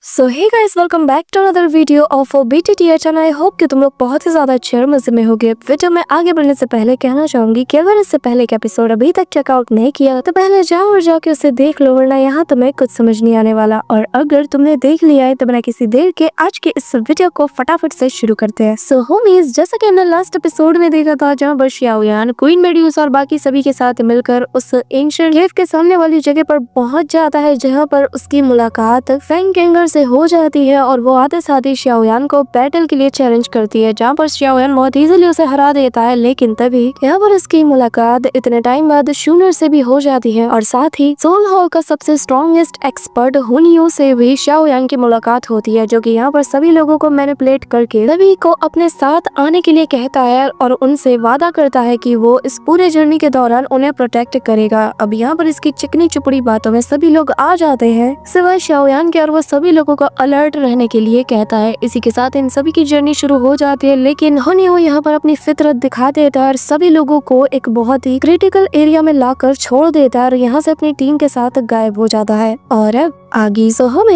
So hey guys, welcome back to another video of BTTH and I hope कि तुम लोग बहुत ही ज्यादा अच्छे और मजे में होगे। वीडियो में आगे बढ़ने से पहले कहना चाहूंगी कि अगर इससे पहले का एपिसोड अभी तक चेकआउट नहीं किया तो पहले जाओ और जाके उसे देख लो, वरना यहाँ तुम्हें कुछ समझ नहीं आने वाला। और अगर तुमने देख लिया है तो बिना किसी देर के आज के इस वीडियो को फटाफट से शुरू करते हैं। सो होमीज, जैसा कि हमने लास्ट एपिसोड में देखा था जहाँ पर शाओयान क्वीन मेड्यूस और बाकी सभी के साथ मिलकर उस एंशिएंट केव के सामने वाली जगह पर पहुंच जाता है, जहाँ पर उसकी मुलाकात फैंग कैंगर से हो जाती है और वो आते साथ ही शाओयान को बैटल के लिए चैलेंज करती है, जहाँ पर शाओयान बहुत इजीली उसे हरा देता है। लेकिन तभी यहाँ पर इसकी मुलाकात इतने टाइम बाद शूनर से भी हो जाती है और साथ ही सोल हॉल का सबसे स्ट्रॉन्गेस्ट एक्सपर्ट हुनियो से भी शाओयान की मुलाकात होती है, जो कि यहाँ पर सभी लोगों को मैनिपुलेट करके सभी को अपने साथ आने के लिए कहता है और उनसे वादा करता है कि वो इस पूरे जर्नी के दौरान उन्हें प्रोटेक्ट करेगा। अब यहाँ पर इसकी चिकनी चुपड़ी बातों में सभी लोग आ जाते हैं सिवाय शाओयान के, और वो सभी लोगों को अलर्ट रहने के लिए कहता है। इसी के साथ इन सभी की जर्नी शुरू हो जाती है, लेकिन हुनियो यहाँ पर अपनी फितरत दिखा देता है और सभी लोगों को एक बहुत ही क्रिटिकल एरिया में लाकर छोड़ देता है और यहाँ से अपनी टीम के साथ गायब हो जाता है। और अब आगे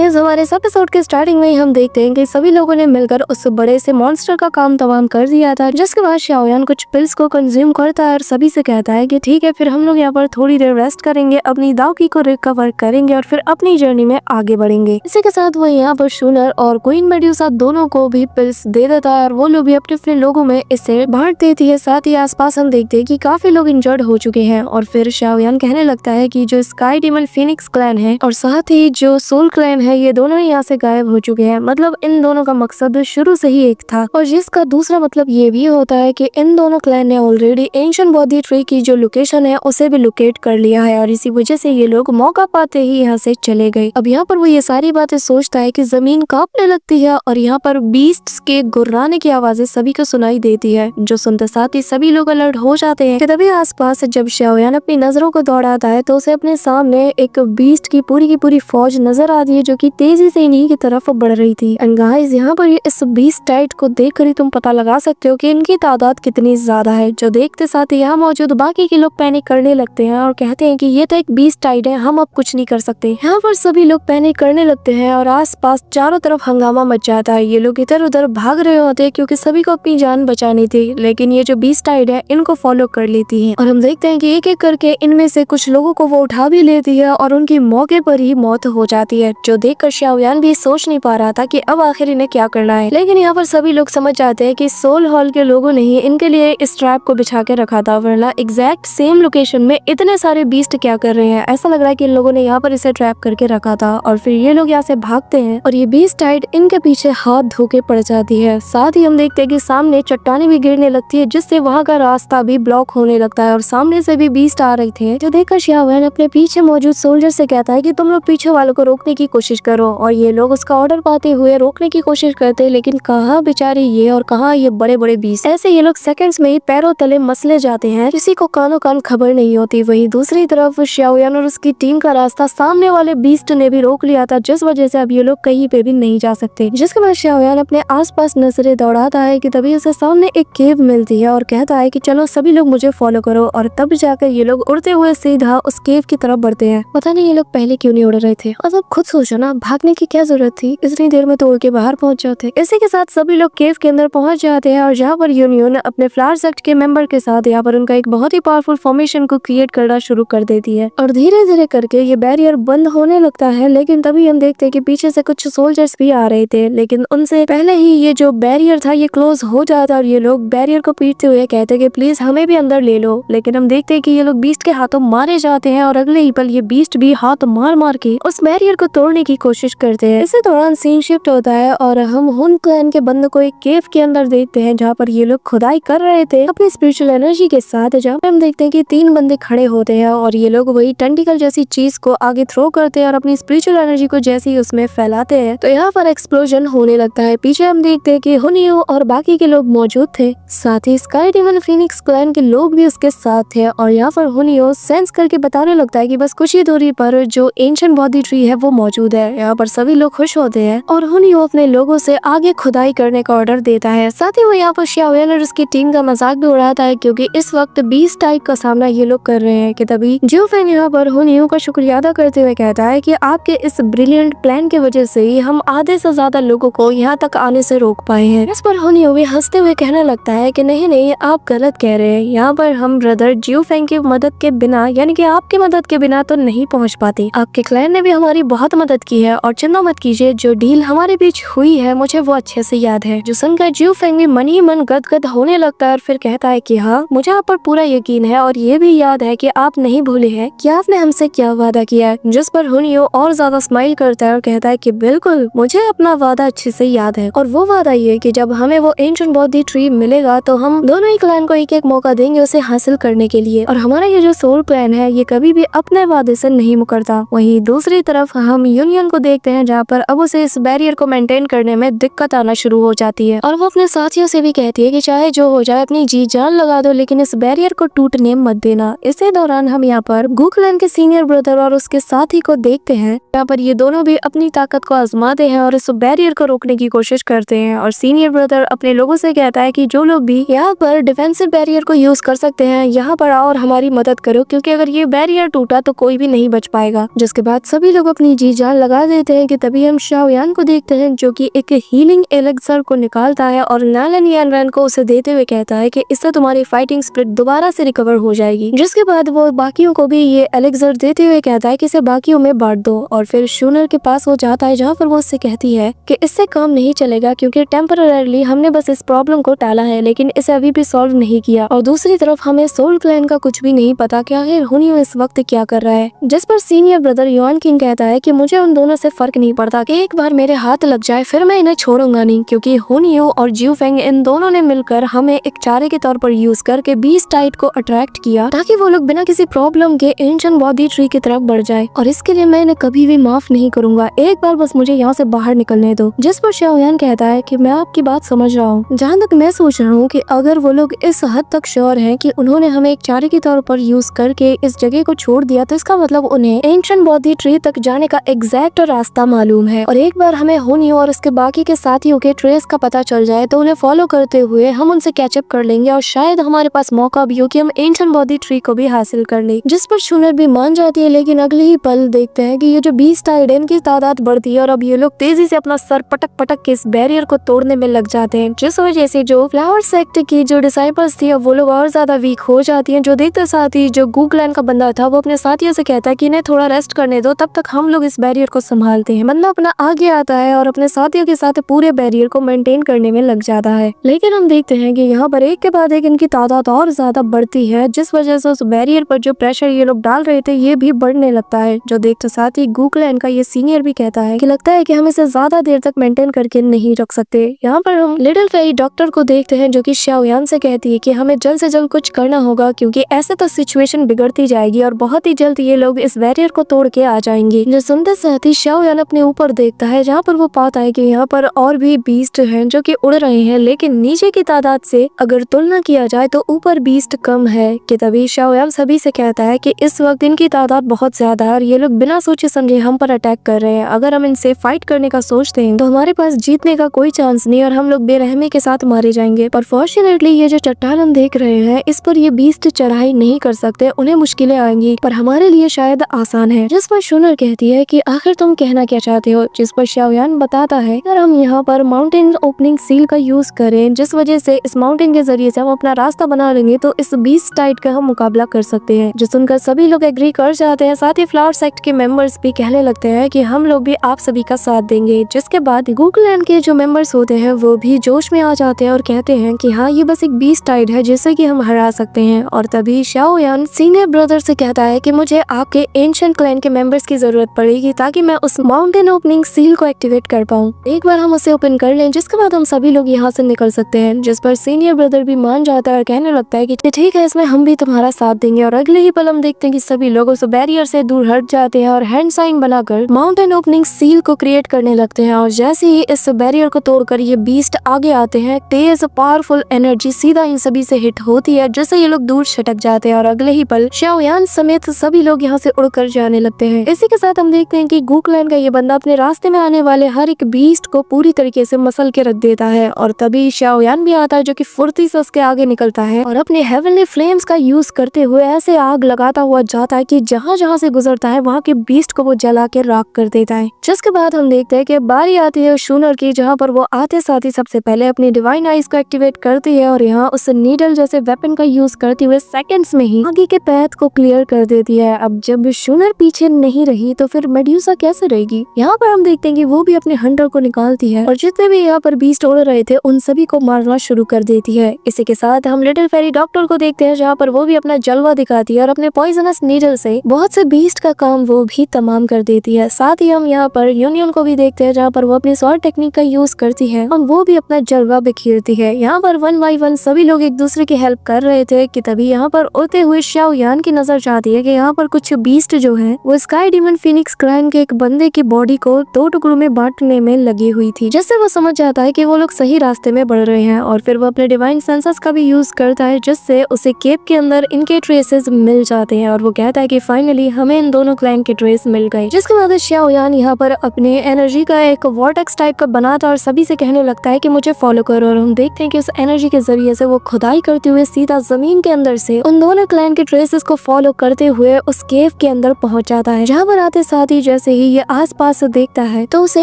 हमारे इस एपिसोड के स्टार्टिंग में ही हम देखते हैं कि सभी लोगों ने मिलकर उस बड़े से मॉन्स्टर का काम तमाम कर दिया था, जिसके बाद शाओयान कुछ पिल्स को कंज्यूम करता है और सभी से कहता है कि ठीक है, फिर हम लोग यहाँ पर थोड़ी देर रेस्ट करेंगे, अपनी दाओकी को रिकवर करेंगे और फिर अपनी जर्नी में आगे बढ़ेंगे। इसी के साथ वो यहाँ पर शूनर और क्वीन मेड्यूसा दोनों को भी पिल्स दे देता है और वो लोग भी अपने अपने लोगों में इसे बांट देती है। साथ ही आसपास हम देखते हैं कि काफी लोग इंजर्ड हो चुके हैं और फिर शाओयान कहने लगता है कि जो स्काई डेमन फीनिक्स क्लैन है और साथ ही जो सोल क्लैन है, ये दोनों यहाँ से गायब हो चुके हैं। मतलब इन दोनों का मकसद शुरू से ही एक था, और जिसका दूसरा मतलब ये भी होता है कि इन दोनों क्लैन ने ऑलरेडी एंशिएंट बॉडी ट्री की जो लोकेशन है उसे भी लोकेट कर लिया है और इसी वजह से ये लोग मौका पाते ही यहाँ से चले गए। अब यहाँ पर वो ये सारी बातें सोचता है कि जमीन कांपने लगती है और यहाँ पर बीस्ट्स के गुर्राने की आवाजें सभी को सुनाई देती है, जो सुनते साथ ही सभी लोग अलर्ट हो जाते हैं। तभी आसपास जब शाओयान अपनी नजरों को दौड़ाता है तो उसे अपने सामने एक बीस्ट की पूरी फौज नजर आती है, जो कि तेजी से इन्हीं की तरफ बढ़ रही थी। एंड गाइस, यहाँ पर इस बीस्ट टाइट को देखकर ही तुम पता लगा सकते हो कि इनकी तादाद कितनी ज्यादा है, जो देखते साथ ही यहाँ मौजूद बाकी के लोग पैनिक करने लगते हैं और कहते हैं कि ये तो एक बीस्ट टाइट है, हम अब कुछ नहीं कर सकते। यहाँ पर सभी लोग पैनिक करने लगते हैं और आसपास चारों तरफ हंगामा मच जाता है। ये लोग इधर उधर भाग रहे होते हैं क्योंकि सभी को अपनी जान बचानी थी, लेकिन ये जो बीस्ट टाइट है इनको फॉलो कर लेती है और हम देखते हैं कि एक एक करके इनमें से कुछ लोगों को वो उठा भी लेती है और उनकी मौके पर ही मौत हो जाती है, जो देखकर शाओयान भी सोच नहीं पा रहा था कि अब आखिर इन्हें क्या करना है। लेकिन यहाँ पर सभी लोग समझ जाते हैं कि सोल हॉल के लोगों ने ही इनके लिए इस ट्रैप को बिछा के रखा था, वरना एग्जैक्ट सेम लोकेशन में इतने सारे बीस्ट क्या कर रहे हैं। ऐसा लग रहा है कि इन लोगों ने यहाँ पर इसे ट्रैप करके रखा था और फिर ये लोग यहाँ से भागते हैं और ये बीस्ट टाइट इनके पीछे हाथ धो के पड़ जाती है। साथ ही हम देखते हैं कि सामने चट्टानें भी गिरने लगती है, जिससे वहाँ का रास्ता भी ब्लॉक होने लगता है और सामने से भी बीस्ट आ रहे थे, जो देखकर शाओयान अपने पीछे मौजूद सोल्जर से कहता है कि तुम लोग पीछे वालों को रोकने की कोशिश करो, और ये लोग उसका ऑर्डर पाते हुए रोकने की कोशिश करते हैं, लेकिन कहाँ बेचारे ये और कहाँ ये बड़े बड़े बीस्ट, ऐसे ये लोग सेकंड्स में ही पैरों तले मसले जाते हैं, किसी को कानों कान खबर नहीं होती। वहीं दूसरी तरफ शाओयान और उसकी टीम का रास्ता सामने वाले बीस्ट ने भी रोक लिया था, जिस वजह से अब ये लोग कहीं पे भी नहीं जा सकते। जिसके बाद शाओयान अपने आसपास नजरें दौड़ाता है कि तभी उसे सामने एक केव मिलती है और कहता है कि चलो सभी लोग मुझे फॉलो करो, और तब जाकर ये लोग उड़ते हुए सीधा उस केव की तरफ बढ़ते हैं। पता नहीं ये लोग पहले क्यों नहीं उड़ रहे थे, और अब खुद सोचो ना, भागने की क्या जरूरत थी, इतनी देर में तो उड़ के बाहर पहुंच जाते। इसी के साथ सभी लोग केव के अंदर पहुंच जाते हैं और जहाँ पर यूनियन अपने फ्लावर सेक्ट के मेंबर के साथ यहाँ पर उनका एक बहुत ही पावरफुल फॉर्मेशन को क्रिएट करना शुरू कर देती है और धीरे धीरे करके ये बैरियर बंद होने लगता है। लेकिन तभी हम देखते हैं कि पीछे से कुछ सोल्जर्स भी आ रहे थे, लेकिन उनसे पहले ही ये जो बैरियर था ये क्लोज हो जाता है और ये लोग बैरियर को पीटते हुए कहते हैं कि प्लीज हमें भी अंदर ले लो। लेकिन हम देखते हैं कि ये लोग बीस्ट के हाथों मारे जाते हैं और अगले ही पल ये बीस्ट भी हाथ मार मार के उस बैरियर को तोड़ने की कोशिश करते हैं। इसी दौरान सीन शिफ्ट होता है और हम हुन क्लैन के बंदों को एक केव के अंदर देखते हैं, जहाँ पर ये लोग खुदाई कर रहे थे अपनी स्पिरिचुअल एनर्जी के साथ, जहाँ पर हम देखते हैं कि 3 बंदे खड़े होते हैं और ये लोग वही टेंटिकल जैसी चीज को आगे थ्रो करते हैं और अपनी स्पिरिचुअल एनर्जी को जैसे ही उसमें फैलाते हैं तो यहाँ पर एक्सप्लोजन होने लगता है। पीछे हम देखते हैं कि हुनियो और बाकी के लोग मौजूद थे, साथ ही स्काई डेमन फीनिक्स क्लैन के लोग भी उसके साथ थे और यहाँ पर हुनियो सेंस करके बताने लगता है कि बस कुछ ही दूरी पर जो एंशिएंट बॉडी ट्री ट्री है वो मौजूद है। यहाँ पर सभी लोग खुश होते हैं और हुनियो अपने लोगों से आगे खुदाई करने का ऑर्डर देता है। साथ ही वो यहाँ पर शाओयान और उसकी टीम का मजाक भी उड़ाता है क्योंकि इस वक्त 20 टाइप का सामना ये लोग कर रहे हैं कि तभी जियो फेंग यहाँ पर हुनियो का शुक्रिया अदा करते हुए कहता है कि आपके इस ब्रिलियंट प्लान की वजह से ही हम आधे से ज्यादा लोगों को यहाँ तक आने से रोक पाए हैं। इस पर हुनियो भी हंसते हुए कहने लगता है कि नहीं नहीं, आप गलत कह रहे हैं। यहाँ पर हम ब्रदर जियो फेंग की मदद के बिना यानी कि आपकी मदद के बिना तो नहीं पहुँच पाते। आपके क्लैन ने भी हमारी बहुत मदद की है और चिंता मत कीजिए, जो डील हमारे बीच हुई है मुझे वो अच्छे से याद है। जो सुनकर जियो फेंग भी मन ही मन गदगद होने लगता है और फिर कहता है कि हाँ, मुझे आप पर पूरा यकीन है और ये भी याद है कि आप नहीं भूले हैं कि आपने हमसे क्या वादा किया है। जिस पर हुनियो और ज्यादा स्माइल करता है और कहता है कि बिल्कुल, मुझे अपना वादा अच्छे से याद है और वो वादा ये कि जब हमें वो एंशिएंट बॉडी ट्री मिलेगा तो हम दोनों ही क्लैन को एक एक मौका देंगे उसे हासिल करने के लिए। और हमारा ये जो सोल क्लैन है ये कभी भी अपने वादे से नहीं मुकरता। वहीं दूसरी तरफ हम यूनियन को देखते हैं जहाँ पर अब उसे इस बैरियर को मेंटेन करने में दिक्कत आना शुरू हो जाती है और वो अपने साथियों से भी कहती है कि चाहे जो हो जाए अपनी जी जान लगा दो, लेकिन इस बैरियर को टूटने मत देना। इसी दौरान हम यहाँ पर गू क्लैन के सीनियर ब्रदर और उसके साथी को देखते हैं यहाँ पर ये दोनों भी अपनी ताकत को आजमाते हैं और इस बैरियर को रोकने की कोशिश करते हैं। और सीनियर ब्रदर अपने लोगों से कहता है कि जो लोग भी यहाँ पर डिफेंसिव बैरियर को यूज कर सकते हैं यहाँ पर आओ और हमारी मदद करो, क्योंकि अगर ये बैरियर टूटा तो कोई भी नहीं बच पाएगा। जिसके बाद सभी लोग अपनी जी जान लगा देते हैं कि तभी हम शाओयान को देखते हैं जो कि एक हीलिंग एलेक्सर को निकालता है और नालन यानरन को उसे देते हुए कहता है कि इससे तुम्हारी फाइटिंग स्पिरिट दोबारा से रिकवर हो जाएगी। जिसके बाद वो बाकियों को भी ये एलेक्सर देते हुए कहता है कि इसे बाकियों में बांट दो और फिर शूनर के पास वो जाता है जहाँ पर वो उससे कहती है कि इससे काम नहीं चलेगा क्योंकि टेम्पररीली हमने बस इस प्रॉब्लम को टाला है लेकिन इसे अभी भी सॉल्व नहीं किया। और दूसरी तरफ हमें सोल क्लैन का कुछ भी नहीं पता कि आखिर हुनियो इस वक्त क्या कर रहा है। जिस पर सीनियर ब्रदर युआन किंग कहता है कि मुझे उन दोनों से फर्क नहीं पड़ता कि एक बार मेरे हाथ लग जाए फिर मैं इन्हें छोड़ूंगा नहीं, क्योंकि हुनियो और जियो फेंग इन दोनों ने मिलकर हमें एक चारे के तौर पर यूज करके 20 टाइट को अट्रैक्ट किया ताकि वो लोग बिना किसी प्रॉब्लम के एंशिएंट बॉडी ट्री की तरफ बढ़ जाए और इसके लिए मैं इन्हें कभी भी माफ नहीं करूंगा। एक बार बस मुझे यहाँ से बाहर निकलने दो। जिस पर शाओयान कहता है कि मैं आपकी बात समझ रहा हूँ, जहाँ तक मैं सोच रहा हूँ कि अगर वो लोग इस हद तक श्योर हैं कि उन्होंने हमें एक चारे के तौर पर यूज करके इस जगह को छोड़ दिया तो इसका मतलब उन्हें एंशिएंट बॉडी ट्री तक जाने का एग्जैक्ट रास्ता मालूम है। और एक बार हमें हुनियो और उसके बाकी के साथियों के ट्रेस का पता चल जाए तो उन्हें फॉलो करते हुए हम उनसे कैचअप कर लेंगे और शायद हमारे पास मौका भी हो कि हम एंशिएंट बॉडी ट्री को भी हासिल कर ले। जिस पर शूनर भी मान जाती है, लेकिन अगले ही पल देखते हैं कि ये जो 20 टाइड है इनकी तादाद बढ़ती है और अब ये लोग तेजी से अपना सर पटक पटक के इस बैरियर को तोड़ने में लग जाते हैं, जिस वजह से जो फ्लावर सेक्ट की जो डिसाइपल्स थी वो लोग और ज्यादा वीक हो जाती हैं। जो देखते साथ ही जो गू क्लैन का बंदा था वो अपने साथियों से कहता है कि इन्हें थोड़ा रेस्ट करने दो, तब तक हम लोग इस बैरियर को संभालते हैं। बंदा अपना आगे आता है और अपने साथियों के साथ पूरे बैरियर को मेंटेन करने में लग जाता है। लेकिन हम देखते हैं कि यहाँ पर एक के बाद एक इनकी तादाद और ज्यादा बढ़ती है, जिस वजह से उस बैरियर पर जो प्रेशर ये लोग डाल रहे थे ये भी बढ़ने लगता है। जो देखते साथ ही गू क्लैन का ये सीनियर भी कहता है कि लगता है कि हम इसे ज्यादा देर तक मेंटेन करके नहीं रख सकते। यहाँ पर हम लिटिल फेई डॉक्टर को देखते हैं जो कि शाओयान से कहती है कि हमें जल्द से जल्द कुछ करना होगा क्योंकि ऐसे तो सिचुएशन बिगड़ती जाएगी और बहुत ही जल्द ये लोग इस बैरियर को तोड़ के आ जाएंगे। जो सुनते साथ ही शाओयान अपने ऊपर देखता है जहाँ पर वो पाता है कि यहाँ पर और भी बीस्ट हैं जो कि उड़ रहे हैं, लेकिन नीचे की तादाद से अगर तुलना किया जाए तो ऊपर बीस्ट कम है। कि तभी शाओयान सभी से कहता है कि इस वक्त इनकी तादाद बहुत ज्यादा है और ये लोग बिना सोचे समझे हम पर अटैक कर रहे हैं। अगर हम इनसे फाइट करने का सोचते हैं तो हमारे पास जीतने का कोई चांस नहीं और हम लोग बेरहमी के साथ मारे जाएंगे। पर फॉर्चुनेटली ये जो चट्टान हम देख रहे हैं इस पर ये बीस्ट चढ़ाई नहीं कर सकते, उन्हें मुश्किलें आएंगी, पर हमारे लिए शायद आसान है। जिस पर शूनर कहती है कि आखिर तुम कहना क्या चाहते हो। जिस पर शाओयान बताता है अगर हम यहाँ पर माउंटेन ओपनिंग सील का यूज करें जिस वजह से इस माउंटेन के जरिए से हम अपना रास्ता बना लेंगे तो इस 20 टाइट का हम मुकाबला कर सकते हैं। जो सुनकर सभी लोग एग्री कर जाते हैं। साथ ही फ्लावर सेक्ट के मेंबर्स भी कहने लगते हैं कि हम लोग भी आप सभी का साथ देंगे। जिसके बाद गू क्लैन के जो मेंबर्स होते हैं वो भी जोश में आ जाते हैं और कहते हैं कि हाँ ये बस एक 20 टाइड है जिससे कि हम हरा सकते हैं। और तभी शाओयान सीनियर ब्रदर से कहता है कि मुझे आपके एंशिएंट क्लैन के मेंबर्स की जरूरत पड़ेगी ताकि मैं उस माउंटेन ओपनिंग सील को एक्टिवेट कर पाऊँ। एक बार हम उसे ओपन कर लें जिसके बाद हम सभी लोग यहाँ से निकल सकते हैं। जिस पर सीनियर ब्रदर भी मान जाता है और कहने लगता है कि ठीक है इसमें हम भी तुम्हारा साथ देंगे। और अगले ही पल हम देखते हैं कि सभी लोग उस बैरियर से दूर हट जाते हैं और हैंड साइन बनाकर माउंटेन ओपनिंग सील को क्रिएट करने लगते हैं। और जैसे ही इस बैरियर को तोड़कर ये बीस्ट आगे आते हैं तेज पावरफुल एनर्जी सीधा इन सभी से हिट होती है जिससे ये लोग दूर छटक जाते हैं और अगले ही पल शाओयान समेत सभी लोग यहाँ से उड़कर जाने लगते हैं। इसी के साथ साथ हम देखते हैं कि गू क्लैन का ये बंदा अपने रास्ते में आने वाले हर एक बीस्ट को पूरी तरीके से मसल के रख देता है और तभी शाओयान भी आता है जो कि फुर्ती से उसके आगे निकलता है और अपने हेवनली फ्लेम्स का यूज करते हुए ऐसे आग लगाता हुआ जाता है कि जहाँ जहाँ से गुजरता है वहाँ के बीस्ट को वो जला के राख कर देता है। जिसके बाद हम देखते हैं कि बारी आती है शूनर की, जहाँ पर वो आते साथ ही सबसे पहले अपनी डिवाइन आइज को एक्टिवेट करती है और यहाँ उस नीडल जैसे वेपन का यूज करते हुए सेकंड्स में ही आगे के पैथ को क्लियर कर देती है। अब जब शूनर पीछे नहीं रही तो फिर मेड्यूसा कैसे रहेगी। यहाँ पर हम देखते हैं कि वो भी अपने हंटर को निकालती है और जितने भी यहाँ पर बीस्ट उड़ रहे थे उन सभी को मारना शुरू कर देती है। इसी के साथ हम लिटिल फेरी डॉक्टर को देखते हैं, जहाँ पर वो भी अपना जलवा दिखाती है और अपने पॉइजनस नीडल से बहुत से बीस्ट का काम वो भी तमाम कर देती है। साथ ही हम यहाँ पर यूनियन को भी देखते हैं, जहाँ पर वो अपनी स्वॉर्ड टेक्निक का यूज करती है और वो भी अपना जलवा बिखेरती है। यहाँ पर 1 बाय 1 सभी लोग एक दूसरे की हेल्प कर रहे थे कि तभी यहाँ पर उड़ते हुए शाओयान की नजर जाती है कि यहाँ पर कुछ बीस्ट जो है वो स्काई डीमन फिनिक्स क्राइन के एक बंदे की बॉडी को 2 टुकड़ों में बांटने में लगी हुई थी, जिससे वो समझ जाता है कि वो लोग सही रास्ते में बढ़ रहे हैं और फिर वो अपने डिवाइन सेंसेस का भी यूज करता है, जिससे उसे केप के अंदर इनके ट्रेसेस मिल जाते हैं और वो कहता है कि फाइनली हमें इन दोनों क्लैन के ट्रेस मिल गए। जिसके बाद शाओयान यहाँ पर अपने एनर्जी का एक वॉर्टेक्स टाइप का बनाता और सभी से कहने लगता है कि मुझे फॉलो करो और हम देखते हैं कि उस एनर्जी के जरिए से वो खुदाई करते हुए सीधा जमीन के अंदर से उन दोनों क्लैन के ट्रेसेस को फॉलो करते हुए उस केव के अंदर पहुंच जाता है। जहाँ पर आते साथ ही जैसे ही ये आसपास देखता है तो उसे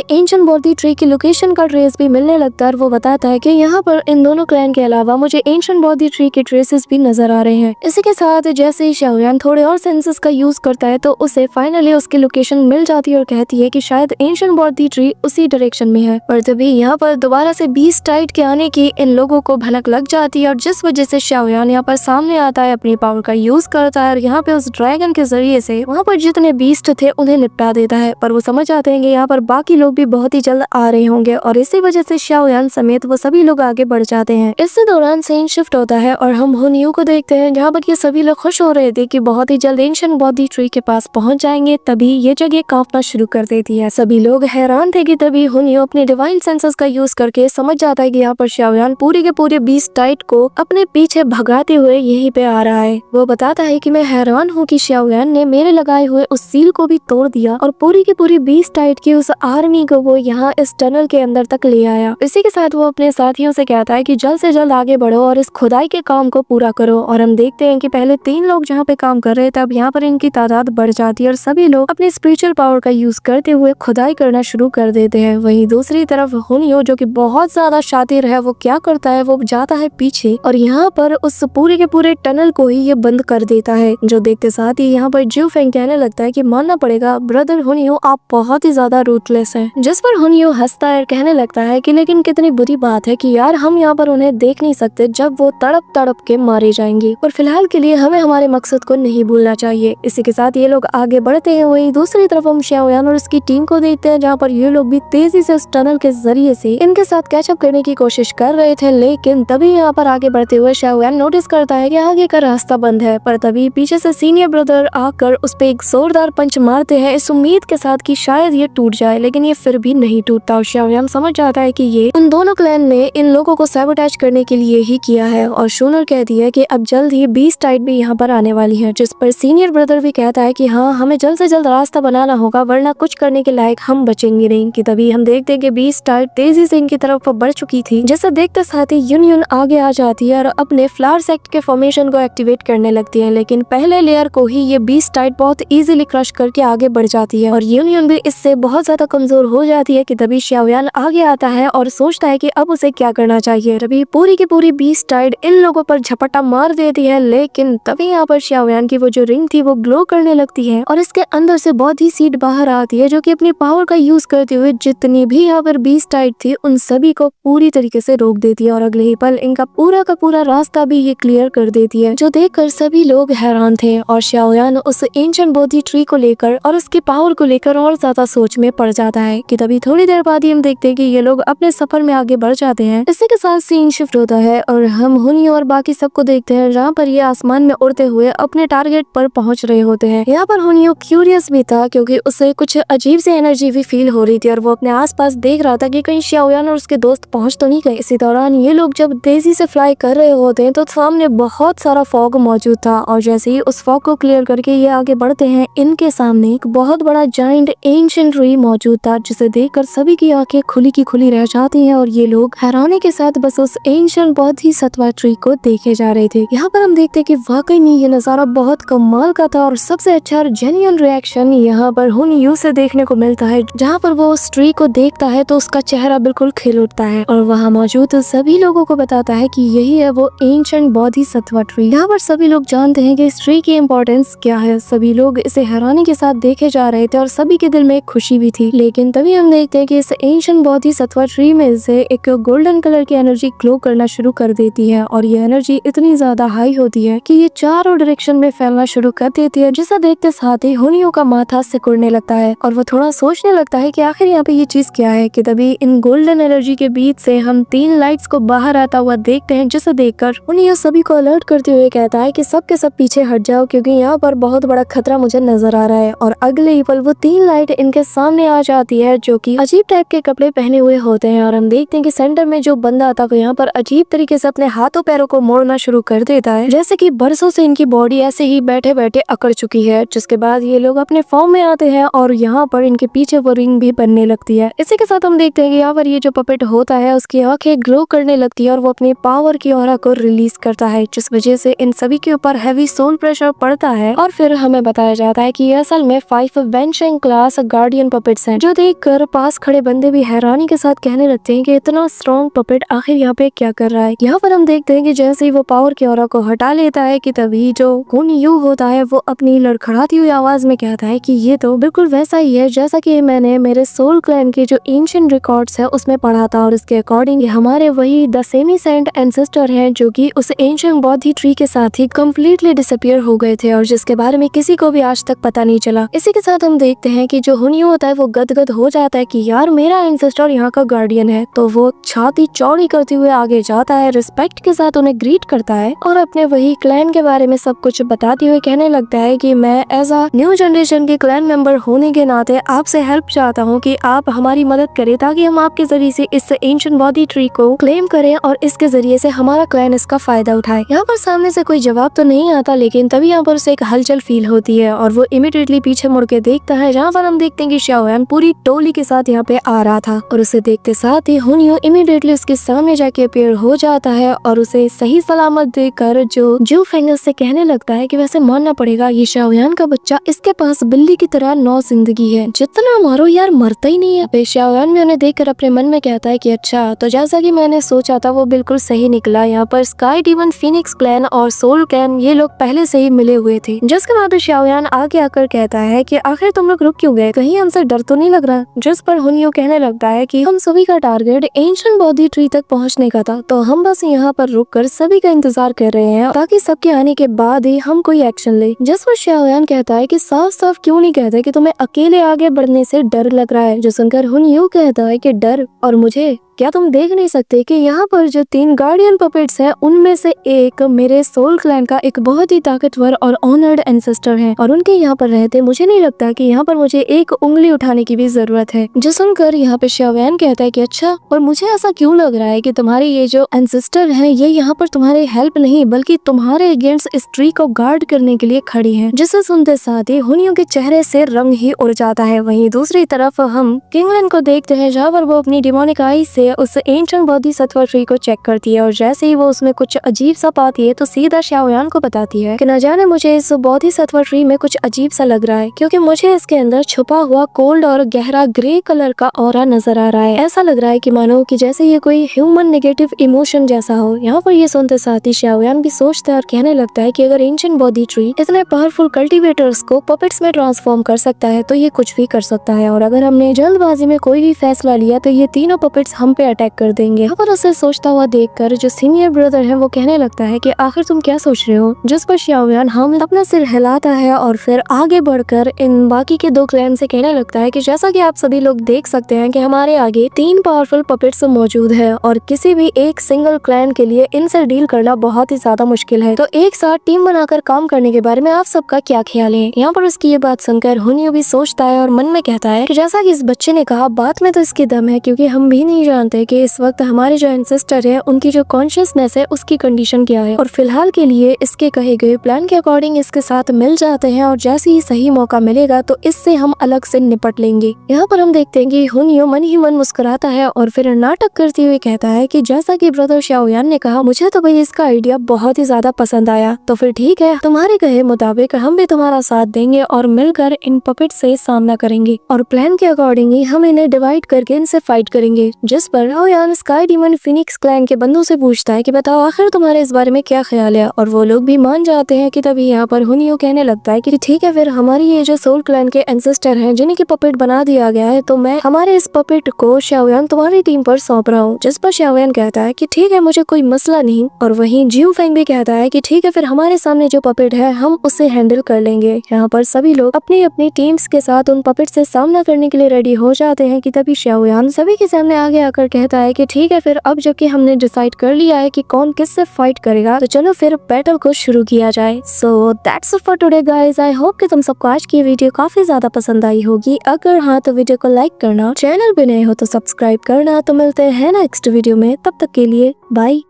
एंशिएंट बॉडी ट्री की लोकेशन का ट्रेस भी मिलने लगता है और वो बताता है कि यहाँ पर इन दोनों क्लैन के अलावा मुझे एंशिएंट बॉडी ट्री के ट्रेसेस भी नजर आ रहे हैं। इसी के साथ जैसे ही शाओयान थोड़े और सेंसेस का यूज करता है तो उसे फाइनली उसकी लोकेशन मिल जाती है और कहती है कि शायद एंशिएंट बॉडी ट्री उसी डायरेक्शन में है। और तभी यहाँ पर दोबारा से बीस्ट टाइड के आने की इन लोगों को भनक लग जाती है और जिस वजह से शाओयान यहाँ पर सामने आता है, अपनी पावर का यूज करता है और यहाँ पे उस ड्रैगन के जरिए से वहाँ पर जितने बीस्ट थे उन्हें निपटा देता है। पर वो समझ आते हैं कि यहाँ पर बाकी लोग भी बहुत ही जल्द आ रहे होंगे और इसी वजह से शाओयान समेत वो सभी लोग आगे बढ़ जाते हैं। इसी दौरान सीन शिफ्ट होता है और हम हुनियो को देखते हैं, जहाँ पर ये सभी लोग खुश हो रहे थे कि बहुत ही जल्द एंशिएंट बॉडी ट्री के पास पहुंच जाएंगे। तभी ये जगह कांपना शुरू कर देती है। सभी लोग हैरान थे कि तभी हुनियो अपने डिवाइन सेंसेस का यूज करके समझ जाता है कि यहाँ पर शाओयान पूरे के पूरे बीस्ट टाइड को अपने पीछे भगाते हुए यहीं पे आ रहा है। वो बताता है कि मैं हैरान हूँ कि शाओयान ने मेरे लगाए हुए उस सील को भी तोड़ दिया और पूरी की पूरी बीस्ट टाइड की उस आर्मी को वो यहाँ इस टनल के अंदर तक ले आया। इसी के साथ वो अपने साथियों से कहता है कि जल्द से जल्द आगे बढ़ो और इस खुदाई के काम को पूरा करो। और हम देखते हैं कि पहले 3 लोग जहाँ पे काम कर रहे थे, अब यहाँ पर इनकी तादाद बढ़ जाती है और सभी लोग अपने स्पिरिचुअल पावर का यूज करते हुए खुदाई करना शुरू कर देते हैं। वहीं दूसरी तरफ हुनियो जो कि बहुत ज्यादा शातिर है, वो क्या करता है, वो जाता है पीछे और यहाँ पर उस पूरे के पूरे टनल को ही ये बंद कर देता है। जो देखते साथ ही यहाँ पर जिऊ फेंग कहने लगता है कि मानना पड़ेगा ब्रदर हुनियो, आप बहुत ही ज्यादा रूथलेस हैं। जिस पर हुनियो हंसता है, कहने लगता है कि लेकिन कितनी बुरी बात है कि यार हम यहाँ पर उन्हें देख नहीं सकते जब वो तड़प तड़प के मारे जाएंगे, और फिलहाल के लिए हमें हमारे मकसद को नहीं भूलना चाहिए। इसी के साथ ये लोग आगे बढ़ते हैं। वहीं दूसरी तरफ हम शाओयान और उसकी टीम को देखते हैं, जहाँ पर ये लोग भी तेजी से उस टनल के जरिए से इनके साथ कैचअप करने की कोशिश कर रहे थे। लेकिन तभी यहाँ पर आगे बढ़ते हुए शाओयान नोटिस करता है कि आगे का रास्ता बंद है। पर तभी पीछे से सीनियर ब्रदर आकर उस पे एक जोरदार पंच मारते हैं, इस उम्मीद के साथ कि शायद ये टूट जाए, लेकिन ये फिर भी नहीं टूटता। और शाओयान समझ जाता है कि ये उन दोनों क्लैन ने इन लोगों को सैबोटेज करने के लिए ही किया है। और शूनर कहती है कि अब जल्द ही बीस्ट टाइड भी यहाँ पर आने वाली है, जिस पर सीनियर ब्रदर भी कहता है कि हाँ, हमें जल्द से जल्द रास्ता बनाना होगा, वरना कुछ करने के लायक हम बचेंगे नहीं। कि तभी हम देखते हैं कि बीस्ट टाइड तेजी से इनकी तरफ बढ़ चुकी थी, जिसे देखते साथ ही यूनियन आगे आ जाती है और अपने फ्लावर सेक्ट के फॉर्मेशन को एक्टिवेट करने लगती है। लेकिन पहले लेयर को ही ये बीस्ट टाइड बहुत इजीली क्रश करके आगे बढ़ जाती है और यूनियन भी इससे बहुत ज्यादा कमजोर हो जाती है। कि तभी शाओयान आगे आता है और सोचता है कि अब उसे क्या करना चाहिए। तभी पूरी की पूरी बीस्ट टाइड इन लोगों पर झपट्टा मार देती है। लेकिन तभी यहाँ पर शाओयान की वो जो रिंग थी वो ग्लो करने लगती है और इसके अंदर से बहुत ही सीड बाहर आती है, जो कि अपनी पावर का यूज करते हुए जितनी भी यहाँ पर बीस्ट टाइड थी उन सभी को पूरी तरीके से रोक देती है और अगले ही पल इनका पूरा का पूरा रास्ता भी ये क्लियर कर देती है, जो देखकर सभी लोग हैरान थे। और शाओयान उस एंशिएंट बॉडी ट्री को लेकर और उसकी पावर को लेकर और ज्यादा सोच में पड़ जाता है। कि तभी थोड़ी देर बाद ही हम देखते हैं कि ये लोग अपने सफर में आगे बढ़ जाते हैं। इसी के साथ सीन शिफ्ट होता है और हम हुनियो और बाकी सबको देखते हैं, जहाँ पर ये आसमान में उड़ते हुए अपने टारगेट पर पहुंच रहे होते हैं। यहाँ पर हुनियो क्यूरियस भी था, क्योंकि उसे कुछ अजीब सी एनर्जी भी फील हो रही थी और वो अपने आसपास देख रहा था कि कहीं शाओयान और उसके दोस्त पहुंच तो नहीं गए। इसी दौरान ये लोग जब तेजी से फ्लाई कर रहे होते हैं तो सामने बहुत सारा फॉग मौजूद था और जैसे ही उस फॉग को क्लियर करके ये आगे बढ़ते हैं, इनके सामने एक बहुत बड़ा जाइंट एंशिएंट ट्री मौजूद था, जिसे देखकर सभी की आंखें खुली की खुली रह जाती हैं और ये लोग हैरानी के साथ बस उस एंशिएंट बहुत ही सत्वा ट्री को देखे जा रहे थे। यहाँ पर हम देखते हैं कि वाकई में ये नजारा बहुत कमाल का था और सबसे अच्छा और जेन्युइन रिएक्शन यहाँ पर हुन यू से देखने को मिलता है, जहाँ पर वो उस ट्री को देखता है तो उसका चेहरा बिल्कुल खिल उठता है और वहाँ मौजूद सभी लोगों को बताता है कि यही है वो एंशिएंट बोधिसत्व ट्री। यहाँ पर सभी लोग जानते हैं कि इस ट्री की इम्पोर्टेंस क्या है। सभी लोग इसे हैरानी के साथ देखे जा रहे थे और सभी के दिल में एक खुशी भी थी। लेकिन तभी हम देखते हैं कि इस एंशिएंट बोधिसत्व ट्री में से एक गोल्डन कलर की एनर्जी ग्लो करना शुरू कर देती है और ये एनर्जी इतनी ज्यादा हाई होती है कि ये चारों डायरेक्शन में फैलना शुरू कर देती है, जिसे देखते साथ ही हुनियो का माथा सिकुड़ने लगता है और वो थोड़ा सोचने लगता है कि आखिर यहाँ पे ये चीज क्या है। कि तभी इन गोल्डन एनर्जी के बीच से हम 3 लाइट्स को बाहर आता हुआ देखते हैं, जिसे देखकर हुनियो सभी को अलर्ट करते हुए कहता है कि सब के सब पीछे हट जाओ, क्योंकि यहाँ पर बहुत बड़ा खतरा मुझे नजर आ रहा है। और अगले ही पल वो 3 लाइट इनके सामने आ जाती है, जो कि अजीब टाइप के कपड़े पहने हुए होते हैं और हम देखते हैं कि सेंटर में जो बंदा आता है यहाँ पर अजीब तरीके से अपने हाथों पैरों को मोड़ना शुरू कर देता है, जैसे कि बरसों से इनकी बॉडी ऐसे ही बैठे बैठे अकड़ चुकी है। जिसके बाद ये लोग अपने फॉर्म में आते हैं और यहाँ पर इनके पीछे वो रिंग भी बनने लगती है। इसी के साथ हम देखते हैं कि यहाँ पर ये जो पपेट होता है उसकी आंखें ग्लो करने लगती है और वो अपनी पावर की ऑरा को रिलीज करता है, जिस वजह से इन सभी के ऊपर हैवी सोल प्रेशर पड़ता है। और फिर हमें बताया जाता है कि ये असल में 5 वेंशिंग क्लास गार्डियन पपेट्स हैं, जो देखकर पास खड़े बंदे भी हैरानी के साथ कहने लगते हैं कि इतना स्ट्रॉन्ग पपेट आखिर यहाँ पे क्या कर रहा है। यहाँ पर हम देखते हैं कि जैसे ही वो पावर की ऑरा को हटा लेता है कि तभी जो हुन यू होता है वो अपनी लड़खड़ाती हुई आवाज में कहता है कि ये तो बिल्कुल वैसा ही है जैसा कि मैंने मेरे सोल क्लैन के जो एंशिएंट रिकॉर्ड्स है उसमें पढ़ा था, और इसके अकॉर्डिंग हमारे वही द सेमी सेंट एंसेस्टर हैं जो कि उस एंशिएंट बोधि ट्री के साथ ही कम्प्लीटली डिसअपियर हो गए थे और जिसके बारे में किसी को भी आज तक पता नहीं चला। इसी के साथ हम देखते हैं कि जो हुन यू होता है वो गदगद हो जाता है कि यार मेरा एंसेस्टर यहाँ का गार्डियन है, तो वो छाती चौड़ी करते हुए आगे जाता है, रिस्पेक्ट के साथ उन्हें ग्रीट करता है और अपने वही क्लैन के बारे में सब कुछ बताते हुए कहने लगता है कि मैं एज अ न्यू जनरेशन के क्लैन मेंबर होने के नाते आपसे हेल्प चाहता हूँ कि आप हमारी मदद करें, ताकि हम आपके जरिए से इस एंशिएंट बोधि ट्री को क्लेम करें और इसके जरिए से हमारा क्लैन इसका फायदा उठाए। यहाँ पर सामने से कोई जवाब तो नहीं आता, लेकिन तभी यहाँ पर उसे एक हलचल फील होती है और वो इमीडिएटली पीछे मुड़ के देखता है, जहाँ पर हम देखते हैं कि शाओयान पूरी टोली के साथ यहाँ पे आ रहा था और उसे देखते साथ ही हुन यू इमीडिएटली उसके सामने जाके अपीयर हो जाता है और उसे सही सलामत देखकर जो फेंगस से कहने लगता है कि वैसे मानना पड़ेगा ये शाओयान का बच्चा, इसके पास बिल्ली की तरह 9 जिंदगी है, जितना मारो यार मरता ही नहीं है। शाओयान भी उन्हें देखकर अपने मन में कहता है कि अच्छा, तो जैसा कि मैंने सोचा था वो बिल्कुल सही निकला। यहाँ पर स्काई डीमन, फीनिक्स क्लैन और सोल क्लैन ये लोग पहले से ही मिले हुए थे। जिसके बाद शाओयान आगे आकर कहता है कि आखिर तुम लोग रुक क्यों गए, कहीं हमसे डर तो नहीं लग रहा। जिस पर हुन यू कहने लगता है कि हम सभी का टारगेट एंशिएंट बोधि ट्री तक पहुँचने का था, तो हम बस यहाँ पर रुक कर सभी का इंतजार कर रहे हैं ताकि सबके आने के बाद ही हम कोई एक्शन ले। जिस पर शाओयान कहता है कि साफ साफ क्यों नहीं कहते कि तुम्हें अकेले आगे बढ़ने से डर लग रहा है। जो सुनकर हुन यू कहता है कि डर और मुझे, क्या तुम देख नहीं सकते कि यहाँ पर जो 3 गार्डियन पपेट्स हैं उनमें से एक मेरे सोल क्लैन का एक बहुत ही ताकतवर और ऑनर्ड एंसेस्टर है और उनके यहाँ पर रहते मुझे नहीं लगता कि यहाँ पर मुझे एक उंगली उठाने की भी जरूरत है। जो सुनकर यहाँ पे शाओयान कहता है कि अच्छा, और मुझे ऐसा क्यों लग रहा है कि तुम्हारे ये जो एंसेस्टर हैं ये यहाँ पर तुम्हारी हेल्प नहीं बल्कि तुम्हारे अगेंस्ट इस ट्री को गार्ड करने के लिए खड़ी है। जिसे सुनते साथ ही हुन यू के चेहरे से रंग ही उड़ जाता है। वहीं दूसरी तरफ हम किंगलन को देखते हैं, जहाँ पर वो अपनी डिमोनिक आई से उस एंशिएंट बोधिसत्व ट्री को चेक करती है और जैसे ही वो उसमें कुछ अजीब सा पाती है तो सीधा शाओयान को बताती है कि न जाने मुझे इस बोधिसत्व ट्री में कुछ अजीब सा लग रहा है, क्योंकि मुझे इसके अंदर छुपा हुआ कोल्ड और गहरा ग्रे कलर का ऑरा नजर आ रहा है। ऐसा लग रहा है कि मानो कि जैसे ये कोई ह्यूमन नेगेटिव इमोशन जैसा हो। यहाँ पर ये सुनते साथ ही शाओयान भी सोचता है और कहने लगता है कि अगर एंशिएंट बोधि ट्री इतने पावरफुल कल्टीवेटर्स को पपेट्स में ट्रांसफॉर्म कर सकता है तो ये कुछ भी कर सकता है, और अगर हमने जल्दबाजी में कोई भी फैसला लिया तो ये तीनों पपेट्स हम पे अटैक कर देंगे। यहाँ पर उसे सोचता हुआ देखकर जो सीनियर ब्रदर है वो कहने लगता है कि आखिर तुम क्या सोच रहे हो। जिस पर शाओयान हम अपना सिर हिलाता है और फिर आगे बढ़कर इन बाकी के 2 क्लैन से कहने लगता है कि जैसा कि आप सभी लोग देख सकते हैं कि हमारे आगे 3 पावरफुल पपेट्स मौजूद है और किसी भी एक सिंगल क्लैन के लिए इनसे डील करना बहुत ही ज्यादा मुश्किल है, तो एक साथ टीम बनाकर काम करने के बारे में आप सबका क्या ख्याल है। यहाँ पर उसकी ये बात सुनकर हुन यू भी सोचता है और मन में कहता है कि जैसा कि इस बच्चे ने कहा बात में तो इसकी दम है, क्योंकि हम भी नहीं जानते जानते हैं कि इस वक्त हमारे जो एंसेस्टर है उनकी जो कॉन्शियसनेस है उसकी कंडीशन क्या है, और फिलहाल के लिए इसके कहे गए प्लान के अकॉर्डिंग इसके साथ मिल जाते हैं और जैसे ही सही मौका मिलेगा तो इससे हम अलग से निपट लेंगे। यहाँ पर हम देखते हैं कि हुनियो मन ही मन मुस्कुराता है और फिर नाटक करते हुए कहता है कि जैसा कि ब्रदर शाओयान ने कहा, मुझे तो भाई इसका आइडिया बहुत ही ज्यादा पसंद आया, तो फिर ठीक है, तुम्हारे कहे मुताबिक हम भी तुम्हारा साथ देंगे और मिलकर इन पपेट से सामना करेंगे और प्लान के अकॉर्डिंग ही हम इन्हें डिवाइड करके इनसे फाइट करेंगे। जिस पर शाओयान स्काई डीमन फिनिक्स क्लैन के बंदों से पूछता है कि बताओ आखिर तुम्हारे इस बारे में क्या ख्याल है, और वो लोग भी मान जाते हैं कि तभी यहाँ पर हुनियो कहने लगता है कि ठीक है, फिर हमारी ये जो सोल क्लैन के एंसेस्टर हैं जिन्हें की पपेट बना दिया गया है, तो मैं हमारे इस पपेट को शाओयान तुम्हारी टीम पर सौंप रहा हूँ। जिस पर शाओयान कहता है कि ठीक है, मुझे कोई मसला नहीं, और वहीं जियो फेंग भी कहता है कि ठीक है, फिर हमारे सामने जो पपेट है हम उसे हैंडल कर लेंगे। यहाँ पर सभी लोग अपनी अपनी टीम्स के साथ उन पपेट से सामना करने के लिए रेडी हो जाते हैं कि तभी शाओयान सभी के सामने आगे आकर कहता है कि ठीक है, फिर अब जबकि हमने डिसाइड कर लिया है कि कौन किससे फाइट करेगा, तो चलो फिर बैटल को शुरू किया जाए। So that's it for today guys. I hope कि तुम सबको आज की वीडियो काफी ज्यादा पसंद आई होगी। अगर हाँ तो वीडियो को लाइक करना, चैनल पे नए हो तो सब्सक्राइब करना। तो मिलते हैं नेक्स्ट वीडियो में, तब तक के लिए बाय।